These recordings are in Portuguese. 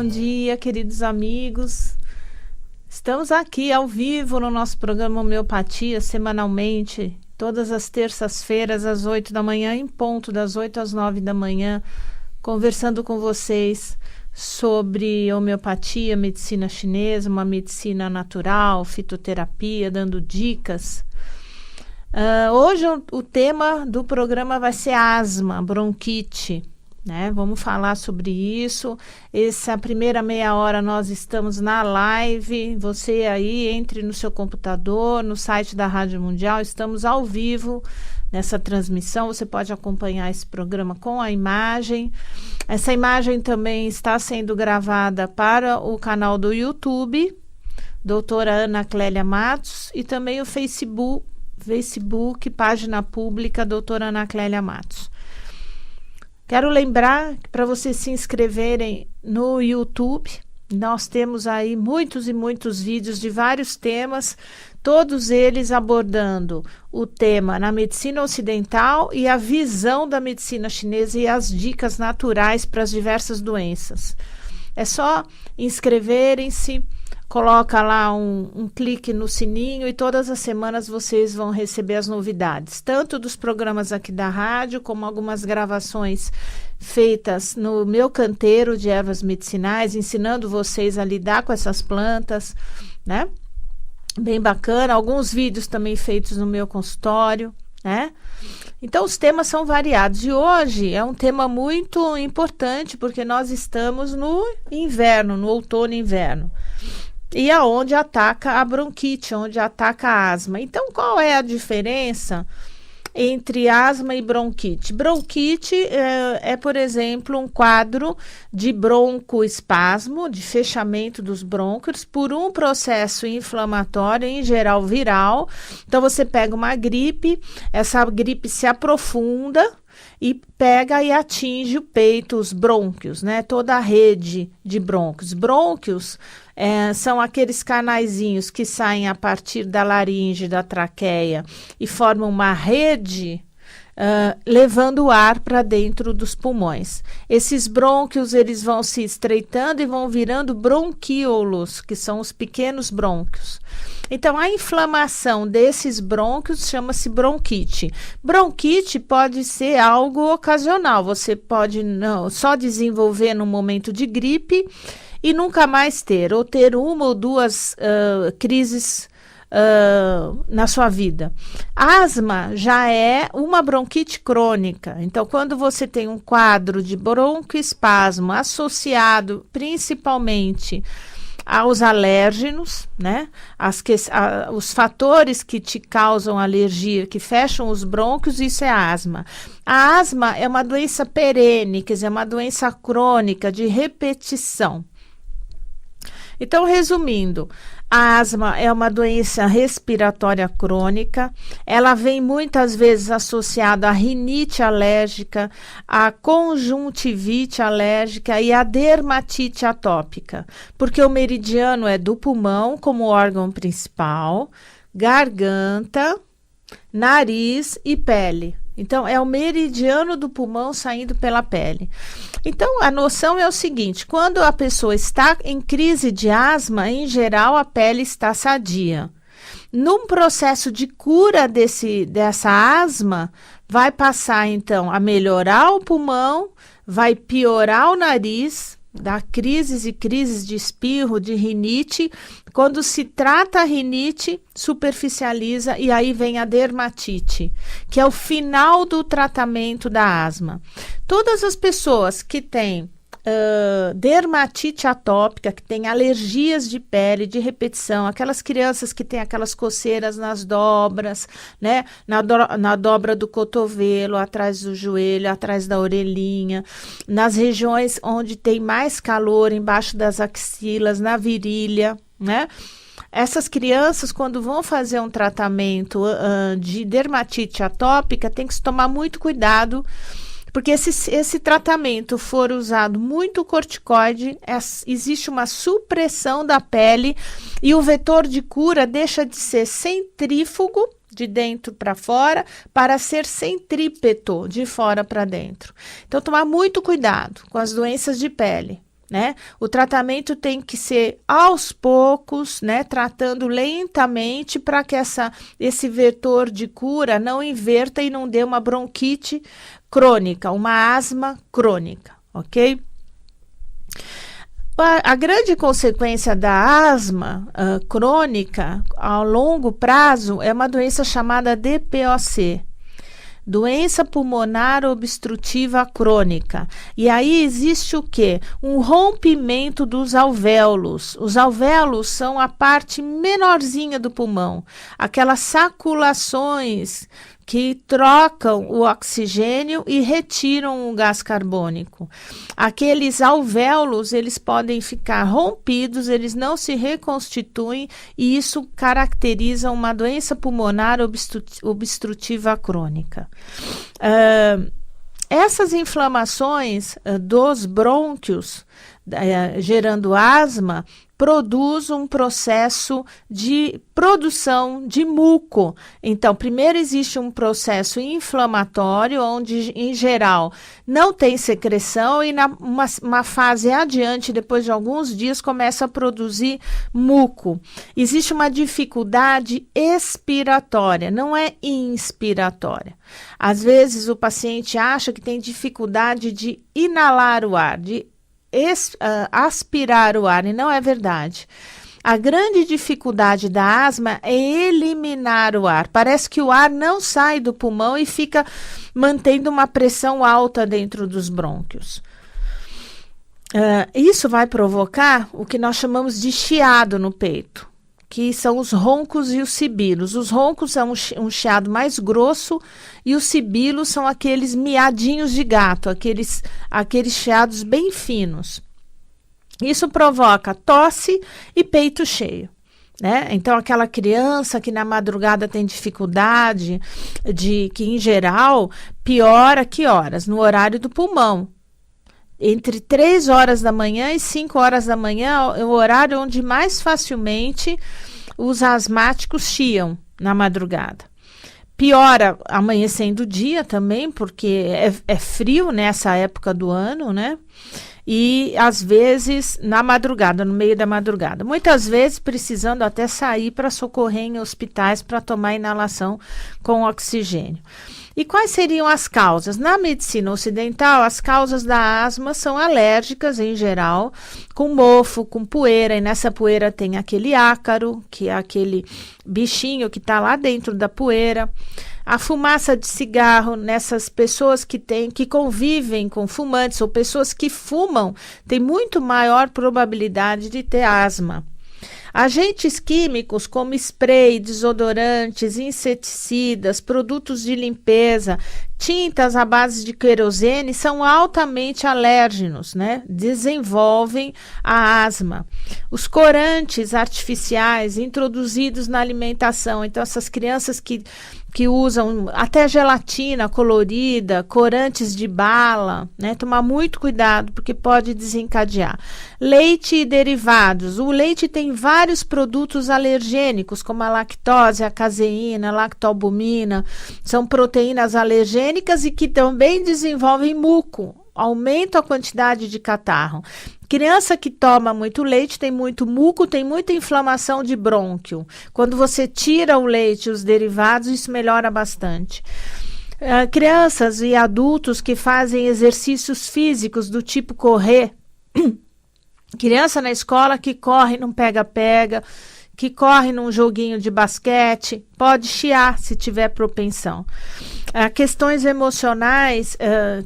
bom dia, queridos amigos. Estamos aqui ao vivo no nosso programa Homeopatia, semanalmente, todas as terças-feiras, às 8 da manhã, em ponto, das 8 às 9 da manhã, conversando com vocês sobre homeopatia, medicina chinesa, uma medicina natural, fitoterapia, dando dicas. Hoje o tema do programa vai ser asma, bronquite, né? Vamos falar sobre isso. Essa primeira meia hora nós estamos na live. Você aí entre no seu computador, no site da Rádio Mundial, estamos ao vivo nessa transmissão. Você pode acompanhar esse programa com a imagem. Essa imagem também está sendo gravada para o canal do YouTube, doutora Ana Clélia Matos, e também o Facebook, página pública, doutora Ana Clélia Matos. Quero lembrar que para vocês se inscreverem no YouTube, nós temos aí muitos e muitos vídeos de vários temas, todos eles abordando o tema na medicina ocidental e a visão da medicina chinesa e as dicas naturais para as diversas doenças. É só inscreverem-se, coloca lá um clique no sininho e todas as semanas vocês vão receber as novidades, tanto dos programas aqui da rádio, como algumas gravações feitas no meu canteiro de ervas medicinais, ensinando vocês a lidar com essas plantas, né? Bem bacana, alguns vídeos também feitos no meu consultório, né? Então os temas são variados e hoje é um tema muito importante porque nós estamos no inverno, no outono e inverno. E aonde ataca a bronquite, onde ataca a asma. Então, qual é a diferença entre asma e bronquite? Bronquite por exemplo, um quadro de broncoespasmo, de fechamento dos brônquios, por um processo inflamatório, em geral viral. Então, você pega uma gripe, essa gripe se aprofunda e pega e atinge o peito, os brônquios, né? Toda a rede de brônquios. Brônquios são aqueles canaizinhos que saem a partir da laringe, da traqueia e formam uma rede levando o ar para dentro dos pulmões. Esses brônquios eles vão se estreitando e vão virando bronquíolos, que são os pequenos brônquios. Então, a inflamação desses brônquios chama-se bronquite. Bronquite pode ser algo ocasional, você pode só desenvolver no momento de gripe e nunca mais ter, ou ter uma ou duas crises na sua vida. Asma já é uma bronquite crônica. Então, quando você tem um quadro de broncoespasmo associado principalmente aos alérgenos, né? Os fatores que te causam alergia, que fecham os brônquios, isso é asma. A asma é uma doença perene, quer dizer, uma doença crônica de repetição. Então, resumindo, a asma é uma doença respiratória crônica, ela vem muitas vezes associada à rinite alérgica, à conjuntivite alérgica e à dermatite atópica, porque o meridiano é do pulmão como órgão principal, garganta, nariz e pele. Então, é o meridiano do pulmão saindo pela pele. Então, a noção é o seguinte: quando a pessoa está em crise de asma, em geral, a pele está sadia. Num processo de cura dessa asma, vai passar, então, a melhorar o pulmão, vai piorar o nariz, dá crises e crises de espirro, de rinite. Quando se trata a rinite, superficializa e aí vem a dermatite, que é o final do tratamento da asma. Todas as pessoas que têm dermatite atópica, que têm alergias de pele, de repetição, aquelas crianças que têm aquelas coceiras nas dobras, né? Na dobra do cotovelo, atrás do joelho, atrás da orelhinha, nas regiões onde tem mais calor, embaixo das axilas, na virilha, né? Essas crianças, quando vão fazer um tratamento de dermatite atópica, tem que se tomar muito cuidado, porque esse tratamento for usado muito corticoide, existe uma supressão da pele e o vetor de cura deixa de ser centrífugo, de dentro para fora, para ser centrípeto, de fora para dentro. Então, tomar muito cuidado com as doenças de pele, né? O tratamento tem que ser aos poucos, né? Tratando lentamente para que esse vetor de cura não inverta e não dê uma bronquite crônica, uma asma crônica, ok? A grande consequência da asma crônica a longo prazo é uma doença chamada DPOC. Doença pulmonar obstrutiva crônica. E aí existe o quê? Um rompimento dos alvéolos. Os alvéolos são a parte menorzinha do pulmão, aquelas saculações que trocam o oxigênio e retiram o gás carbônico. Aqueles alvéolos, eles podem ficar rompidos, eles não se reconstituem e isso caracteriza uma doença pulmonar obstrutiva crônica. Essas inflamações dos brônquios, gerando asma, produz um processo de produção de muco. Então, primeiro existe um processo inflamatório, onde, em geral, não tem secreção e uma fase adiante, depois de alguns dias, começa a produzir muco. Existe uma dificuldade expiratória, não é inspiratória. Às vezes, o paciente acha que tem dificuldade de inalar o ar, de aspirar o ar, e não é verdade. A grande dificuldade da asma é eliminar o ar. Parece que o ar não sai do pulmão e fica mantendo uma pressão alta dentro dos brônquios. Isso vai provocar o que nós chamamos de chiado no peito, que são os roncos e os sibilos. Os roncos são um chiado mais grosso e os sibilos são aqueles miadinhos de gato, aqueles chiados bem finos. Isso provoca tosse e peito cheio, né? Então, aquela criança que na madrugada tem dificuldade, que em geral piora que horas? No horário do pulmão. Entre 3 horas da manhã e 5 horas da manhã é o horário onde mais facilmente os asmáticos chiam na madrugada. Piora amanhecendo o dia também, porque é frio nessa época do ano, né? E às vezes na madrugada, no meio da madrugada. Muitas vezes precisando até sair para socorrer em hospitais para tomar inalação com oxigênio. E quais seriam as causas? Na medicina ocidental, as causas da asma são alérgicas em geral, com mofo, com poeira, e nessa poeira tem aquele ácaro, que é aquele bichinho que está lá dentro da poeira. A fumaça de cigarro, nessas pessoas que convivem com fumantes ou pessoas que fumam, tem muito maior probabilidade de ter asma. Agentes químicos como spray, desodorantes, inseticidas, produtos de limpeza, tintas à base de querosene são altamente alérgenos, né? Desenvolvem a asma. Os corantes artificiais introduzidos na alimentação, então essas crianças que usam até gelatina colorida, corantes de bala, né? Tomar muito cuidado porque pode desencadear. Leite e derivados. O leite tem vários produtos alergênicos, como a lactose, a caseína, a lactobumina, são proteínas alergênicas e que também desenvolvem muco, aumentam a quantidade de catarro. Criança que toma muito leite tem muito muco, tem muita inflamação de brônquio. Quando você tira o leite e os derivados, isso melhora bastante. Crianças e adultos que fazem exercícios físicos do tipo correr. Criança na escola que corre num pega-pega, que corre num joguinho de basquete, pode chiar se tiver propensão. Questões emocionais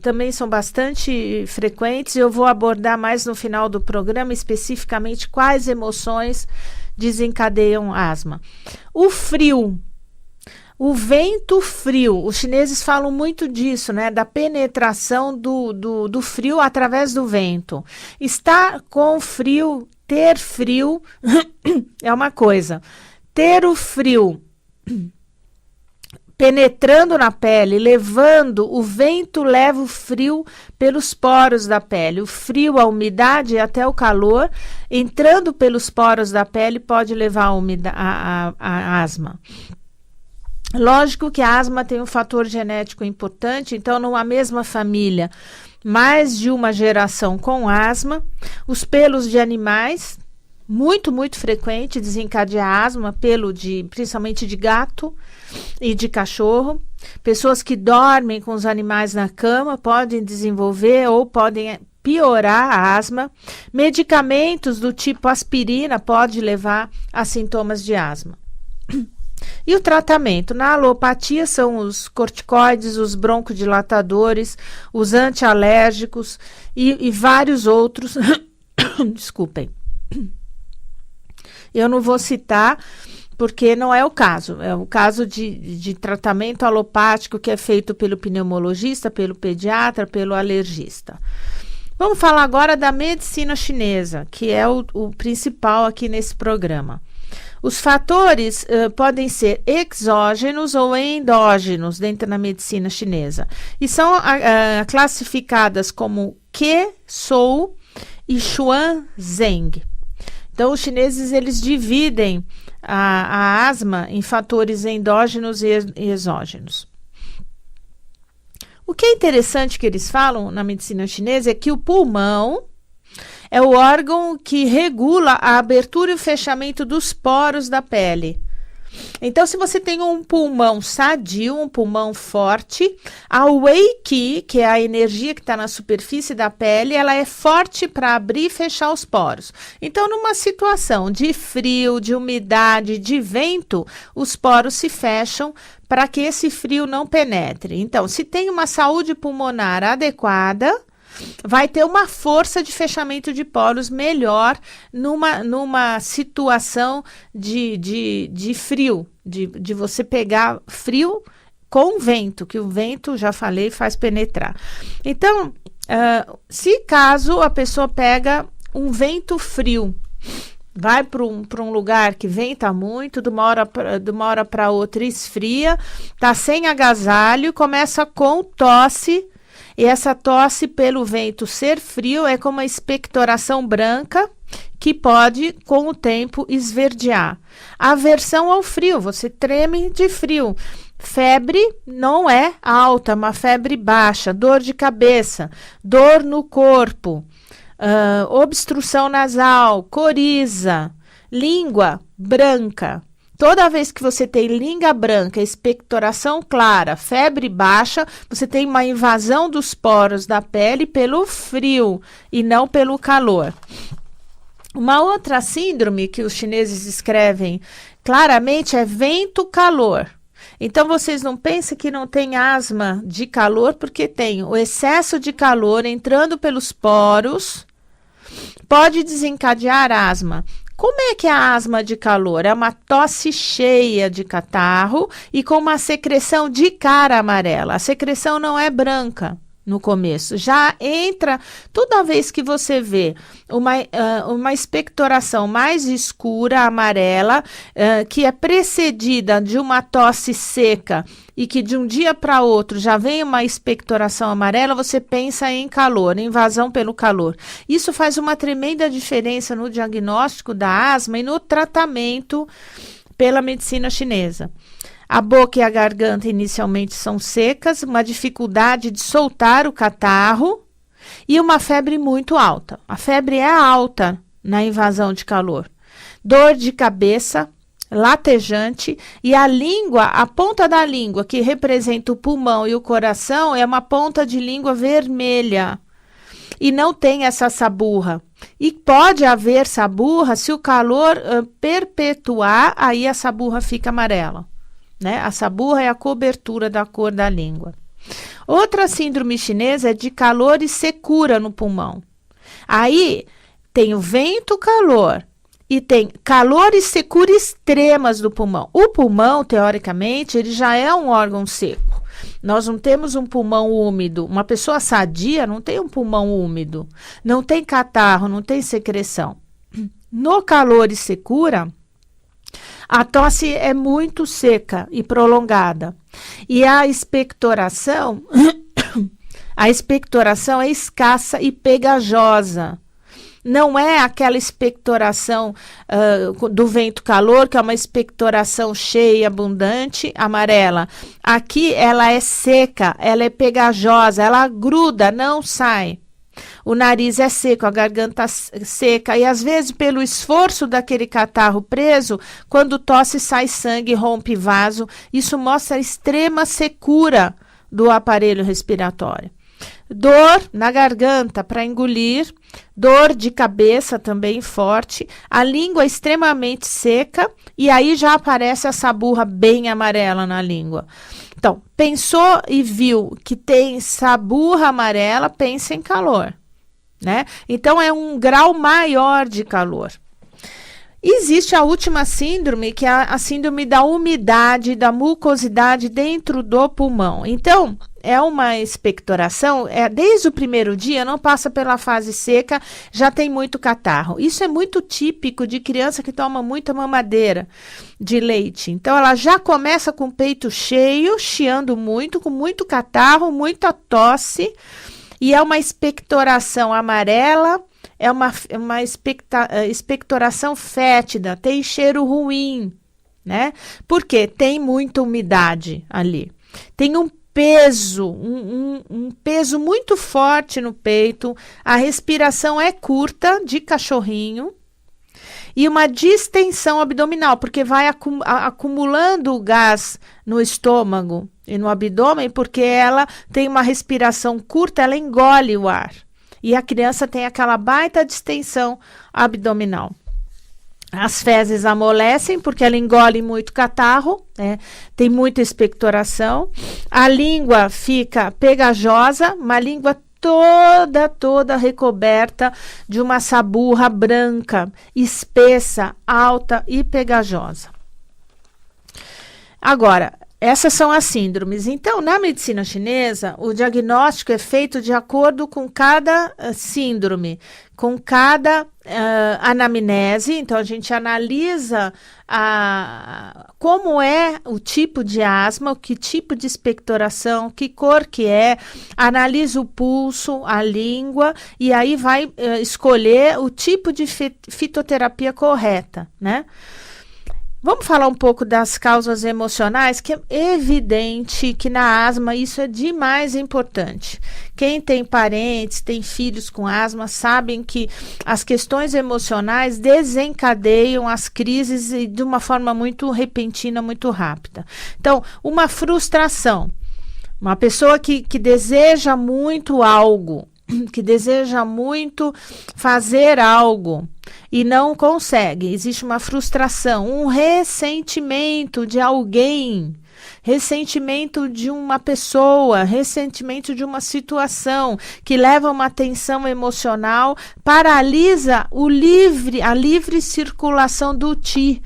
também são bastante frequentes. Eu vou abordar mais no final do programa especificamente quais emoções desencadeiam asma. O frio. O vento frio, os chineses falam muito disso, né? Da penetração do frio através do vento. Estar com frio, ter frio é uma coisa. Ter o frio penetrando na pele, o vento leva o frio pelos poros da pele. O frio, a umidade e até o calor, entrando pelos poros da pele, pode levar a asma. Lógico que a asma tem um fator genético importante, então numa mesma família, mais de uma geração com asma, os pelos de animais, muito frequente desencadear asma, principalmente de gato e de cachorro. Pessoas que dormem com os animais na cama podem desenvolver ou podem piorar a asma. Medicamentos do tipo aspirina pode levar a sintomas de asma. E o tratamento? Na alopatia são os corticoides, os broncodilatadores, os antialérgicos e vários outros. Desculpem. Eu não vou citar porque não é o caso. É o caso de tratamento alopático que é feito pelo pneumologista, pelo pediatra, pelo alergista. Vamos falar agora da medicina chinesa, que é o principal aqui nesse programa. Os fatores podem ser exógenos ou endógenos dentro da medicina chinesa e são classificadas como Qi, Shou e Xuanzeng. Então, os chineses eles dividem a asma em fatores endógenos e exógenos. O que é interessante que eles falam na medicina chinesa é que o pulmão é o órgão que regula a abertura e o fechamento dos poros da pele. Então, se você tem um pulmão sadio, um pulmão forte, a Wei Qi, que é a energia que está na superfície da pele, ela é forte para abrir e fechar os poros. Então, numa situação de frio, de umidade, de vento, os poros se fecham para que esse frio não penetre. Então, se tem uma saúde pulmonar adequada, vai ter uma força de fechamento de poros melhor numa situação de frio, de você pegar frio com vento, que o vento, já falei, faz penetrar. Então, se caso a pessoa pega um vento frio, vai para um lugar que venta muito, de uma hora para outra esfria, tá sem agasalho, começa com tosse. E essa tosse pelo vento ser frio é como uma expectoração branca que pode, com o tempo, esverdear. Aversão ao frio, você treme de frio. Febre não é alta, uma febre baixa, dor de cabeça, dor no corpo, obstrução nasal, coriza, língua branca. Toda vez que você tem língua branca, expectoração clara, febre baixa, você tem uma invasão dos poros da pele pelo frio e não pelo calor. Uma outra síndrome que os chineses escrevem claramente é vento-calor. Então, vocês não pensem que não tem asma de calor, porque tem o excesso de calor entrando pelos poros, pode desencadear asma. Como é que é a asma de calor? É uma tosse cheia de catarro e com uma secreção de cara amarela. A secreção não é branca no começo. Já entra, toda vez que você vê uma expectoração mais escura, amarela, que é precedida de uma tosse seca e que de um dia para outro já vem uma expectoração amarela, você pensa em calor, invasão pelo calor. Isso faz uma tremenda diferença no diagnóstico da asma e no tratamento pela medicina chinesa. A boca e a garganta inicialmente são secas, uma dificuldade de soltar o catarro e uma febre muito alta. A febre é alta na invasão de calor. Dor de cabeça, latejante, e a língua, a ponta da língua que representa o pulmão e o coração é uma ponta de língua vermelha e não tem essa saburra. E pode haver saburra se o calor perpetuar, aí a saburra fica amarela. Né? A saburra é a cobertura da cor da língua. Outra síndrome chinesa é de calor e secura no pulmão. Aí tem o vento-calor e tem calor e secura extremas do pulmão. O pulmão, teoricamente, ele já é um órgão seco. Nós não temos um pulmão úmido. Uma pessoa sadia não tem um pulmão úmido. Não tem catarro, não tem secreção. No calor e secura, a tosse é muito seca e prolongada. E a expectoração é escassa e pegajosa. não é aquela expectoração do vento-calor, que é uma expectoração cheia, abundante, amarela. Aqui ela é seca, ela é pegajosa, ela gruda, não sai. O nariz é seco, a garganta seca, e às vezes pelo esforço daquele catarro preso, quando tosse sai sangue, rompe vaso, isso mostra a extrema secura do aparelho respiratório. Dor na garganta para engolir, dor de cabeça também forte, a língua extremamente seca e aí já aparece essa burra bem amarela na língua. Então, pensou e viu que tem saburra amarela, pensa em calor, né? Então, é um grau maior de calor. Existe a última síndrome, que é a síndrome da umidade, da mucosidade dentro do pulmão. Então, é uma expectoração, desde o primeiro dia, não passa pela fase seca, já tem muito catarro. Isso é muito típico de criança que toma muita mamadeira de leite. Então, ela já começa com o peito cheio, chiando muito, com muito catarro, muita tosse, e é uma expectoração amarela, é uma expectoração fétida, tem cheiro ruim, né? Porque tem muita umidade ali. Tem um peso, um peso muito forte no peito, a respiração é curta, de cachorrinho, e uma distensão abdominal, porque vai acumulando o gás no estômago e no abdômen, porque ela tem uma respiração curta, ela engole o ar. E a criança tem aquela baita distensão abdominal. As fezes amolecem porque ela engole muito catarro, né? Tem muita expectoração. A língua fica pegajosa, uma língua toda recoberta de uma saburra branca, espessa, alta e pegajosa. Agora, essas são as síndromes. Então, na medicina chinesa, o diagnóstico é feito de acordo com cada síndrome, com cada anamnese. Então, a gente analisa como é o tipo de asma, que tipo de expectoração, que cor que é, analisa o pulso, a língua, e aí vai escolher o tipo de fitoterapia correta, né? Vamos falar um pouco das causas emocionais, que é evidente que na asma isso é demais importante. Quem tem parentes, tem filhos com asma, sabem que as questões emocionais desencadeiam as crises de uma forma muito repentina, muito rápida. Então, uma frustração, uma pessoa que deseja muito algo, que deseja muito fazer algo e não consegue, existe uma frustração, um ressentimento de alguém, ressentimento de uma pessoa, ressentimento de uma situação que leva a uma tensão emocional, paralisa a livre circulação do Qi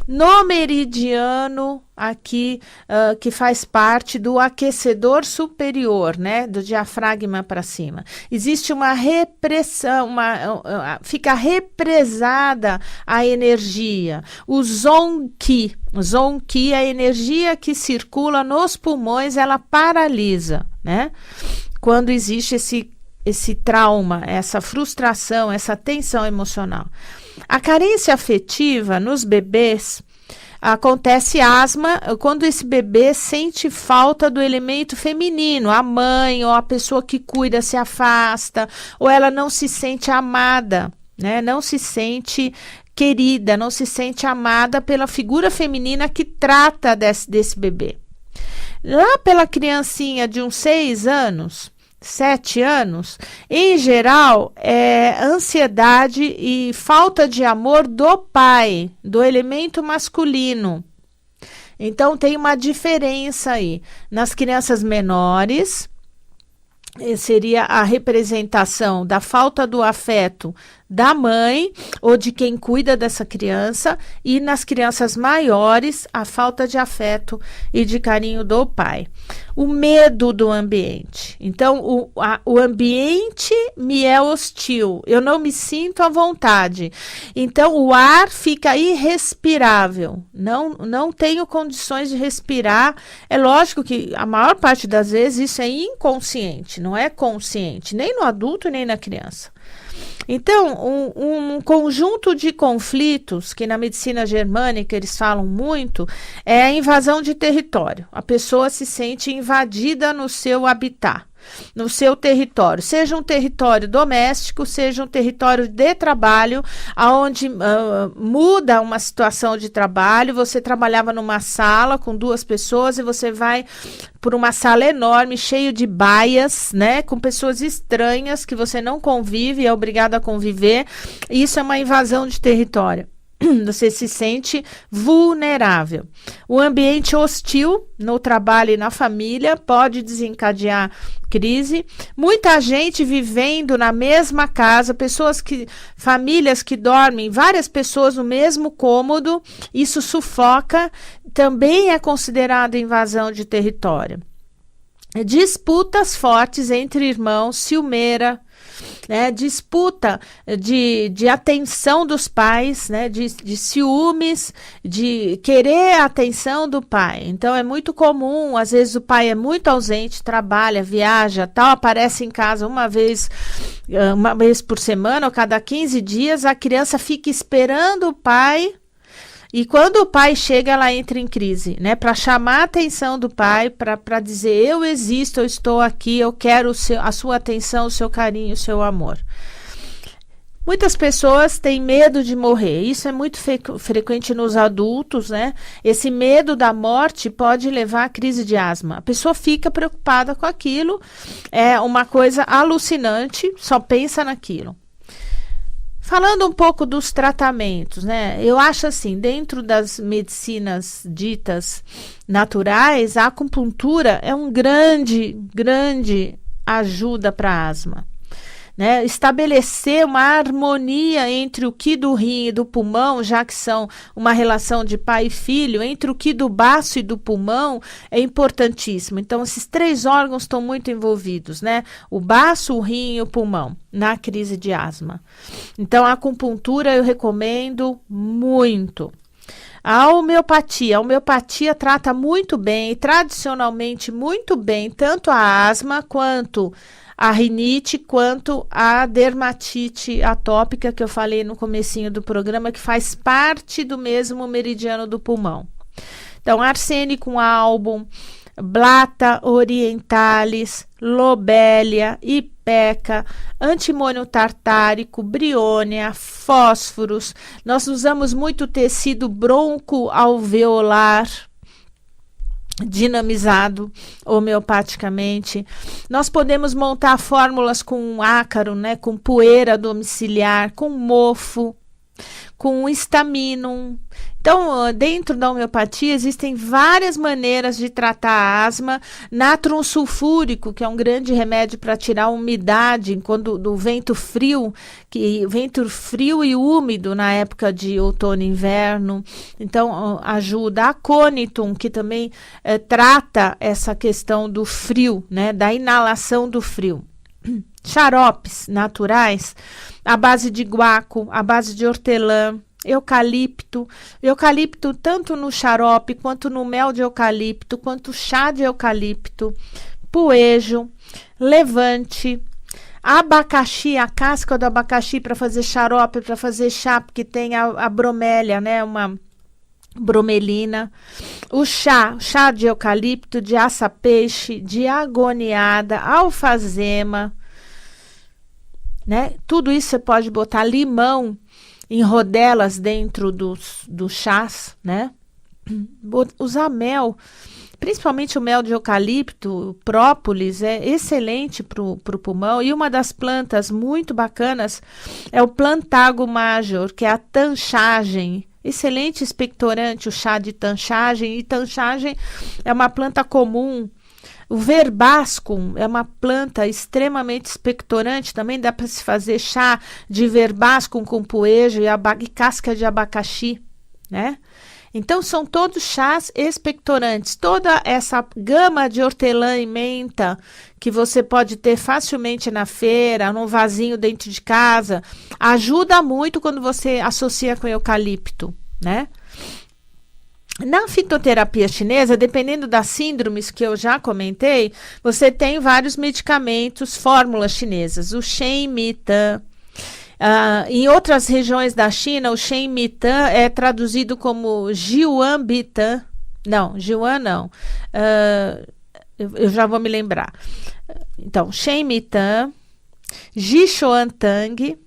no meridiano aqui, que faz parte do aquecedor superior, né, do diafragma para cima. Existe uma repressão, fica represada a energia, o Zong-Qi. O Zong-Qi é a energia que circula nos pulmões, ela paralisa, né? Quando existe esse trauma, essa frustração, essa tensão emocional. A carência afetiva nos bebês, acontece asma quando esse bebê sente falta do elemento feminino, a mãe ou a pessoa que cuida se afasta, ou ela não se sente amada, né? Não se sente querida, não se sente amada pela figura feminina que trata desse bebê. Lá pela criancinha de uns 6 anos, 7 anos, em geral, é ansiedade e falta de amor do pai, do elemento masculino. Então, tem uma diferença aí. Nas crianças menores, seria a representação da falta do afeto da mãe ou de quem cuida dessa criança, e nas crianças maiores, a falta de afeto e de carinho do pai. O medo do ambiente. Então, o ambiente me é hostil, eu não me sinto à vontade. Então, o ar fica irrespirável, não tenho condições de respirar. É lógico que a maior parte das vezes isso é inconsciente, não é consciente, nem no adulto nem na criança. Então, um conjunto de conflitos que na medicina germânica eles falam muito é a invasão de território. A pessoa se sente invadida no seu habitat, no seu território, seja um território doméstico, seja um território de trabalho, aonde muda uma situação de trabalho. Você trabalhava numa sala com 2 pessoas e você vai por uma sala enorme, cheio de baias, né, com pessoas estranhas que você não convive e é obrigado a conviver. Isso é uma invasão de território. Você se sente vulnerável. O ambiente hostil no trabalho e na família pode desencadear crise. Muita gente vivendo na mesma casa, famílias que dormem, várias pessoas no mesmo cômodo, isso sufoca, também é considerado invasão de território. Disputas fortes entre irmãos, ciumeira, né, disputa de atenção dos pais, né, de ciúmes, de querer a atenção do pai. Então é muito comum, às vezes o pai é muito ausente, trabalha, viaja, tal, aparece em casa uma vez por semana ou cada 15 dias, a criança fica esperando o pai. E quando o pai chega, ela entra em crise, né? Para chamar a atenção do pai, para dizer, eu existo, eu estou aqui, eu quero a sua atenção, o seu carinho, o seu amor. Muitas pessoas têm medo de morrer. Isso é muito frequente nos adultos, né? Esse medo da morte pode levar à crise de asma. A pessoa fica preocupada com aquilo, é uma coisa alucinante, só pensa naquilo. Falando um pouco dos tratamentos, né? Eu acho assim, dentro das medicinas ditas naturais, a acupuntura é um grande ajuda para asma, né? Estabelecer uma harmonia entre o qi do rim e do pulmão, já que são uma relação de pai e filho, entre o qi do baço e do pulmão é importantíssimo. Então, esses 3 órgãos estão muito envolvidos, né? O baço, o rim e o pulmão na crise de asma. Então, a acupuntura eu recomendo muito. A homeopatia trata muito bem e tradicionalmente muito bem tanto a asma quanto a rinite, quanto a dermatite atópica que eu falei no comecinho do programa, que faz parte do mesmo meridiano do pulmão. Então, arsênico album, Blata orientalis, Lobelia, Ipeca, antimônio tartárico, briônia, fósforos. Nós usamos muito tecido broncoalveolar, dinamizado homeopaticamente. Nós podemos montar fórmulas com ácaro, né, com poeira domiciliar, com mofo, com estaminum. Então, dentro da homeopatia existem várias maneiras de tratar a asma. Natrum sulfúrico, que é um grande remédio para tirar a umidade do vento frio, vento frio e úmido na época de outono e inverno. Então, ajuda. Aconitum, que também trata essa questão do frio, né, da inalação do frio. Xaropes naturais, à base de guaco, à base de hortelã, eucalipto tanto no xarope, quanto no mel de eucalipto, quanto chá de eucalipto, poejo, levante, abacaxi, a casca do abacaxi para fazer xarope, para fazer chá, porque tem a bromélia, né, uma bromelina, o chá de eucalipto, de aça-peixe, de agoniada, alfazema, né? Tudo isso você pode botar limão em rodelas dentro dos chás, né? Usar mel, principalmente o mel de eucalipto, própolis, é excelente para o pulmão. E uma das plantas muito bacanas é o plantago major, que é a tanchagem. Excelente expectorante, o chá de tanchagem. E tanchagem é uma planta comum. O verbascum é uma planta extremamente expectorante, também dá para se fazer chá de verbascum com poejo e casca de abacaxi, né? Então, são todos chás expectorantes. Toda essa gama de hortelã e menta que você pode ter facilmente na feira, num vasinho dentro de casa, ajuda muito quando você associa com eucalipto, né? Na fitoterapia chinesa, dependendo das síndromes que eu já comentei, você tem vários medicamentos, fórmulas chinesas. O Shen Mitan, Em outras regiões da China, o Shenmitan é traduzido como Jiuanbitan. Não, Jiuan não. Eu já vou me lembrar. Então, Shenmitan, Jishuantang,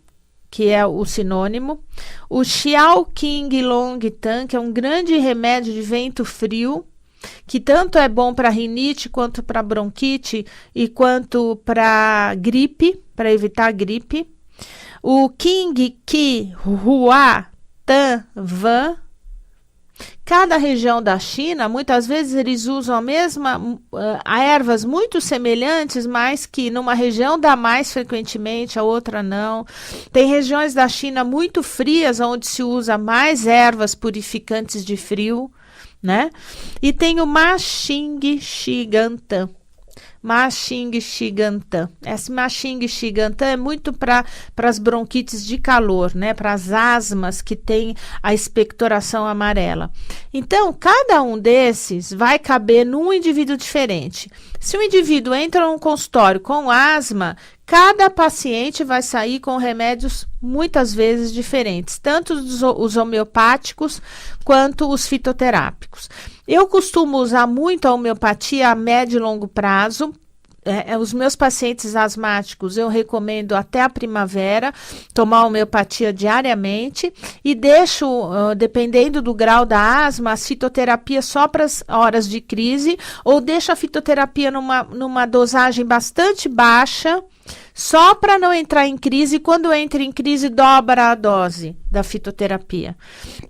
que é o sinônimo, o Xiaoqinglongtan, que é um grande remédio de vento frio, que tanto é bom para rinite, quanto para bronquite e quanto para gripe, para evitar gripe. O King Qi Hua Tan Van. Cada região da China, muitas vezes eles usam ervas muito semelhantes, mas que numa região dá mais frequentemente, a outra não. Tem regiões da China muito frias, onde se usa mais ervas purificantes de frio, né? E tem o Ma Xing Shigantan. Ma Xing Shigantan. Esse Ma Xing Shigantan é muito para as bronquites de calor, né? Para as asmas que tem a expectoração amarela. Então, cada um desses vai caber num indivíduo diferente. Se um indivíduo entra num consultório com asma, cada paciente vai sair com remédios muitas vezes diferentes, tanto os homeopáticos quanto os fitoterápicos. Eu costumo usar muito a homeopatia a médio e longo prazo. Os meus pacientes asmáticos eu recomendo até a primavera tomar homeopatia diariamente e deixo, dependendo do grau da asma, a fitoterapia só para as horas de crise, ou deixo a fitoterapia numa dosagem bastante baixa, só para não entrar em crise. Quando entra em crise, dobra a dose da fitoterapia.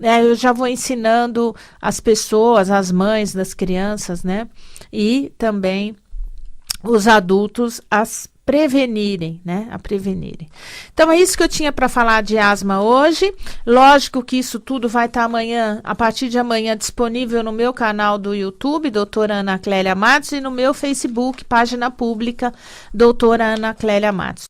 Eu já vou ensinando as pessoas, as mães das crianças, né? E também os adultos a prevenirem, né? A prevenirem. Então, é isso que eu tinha para falar de asma hoje. Lógico que isso tudo vai estar amanhã, a partir de amanhã, disponível no meu canal do YouTube, doutora Ana Clélia Matos, e no meu Facebook, página pública, doutora Ana Clélia Matos.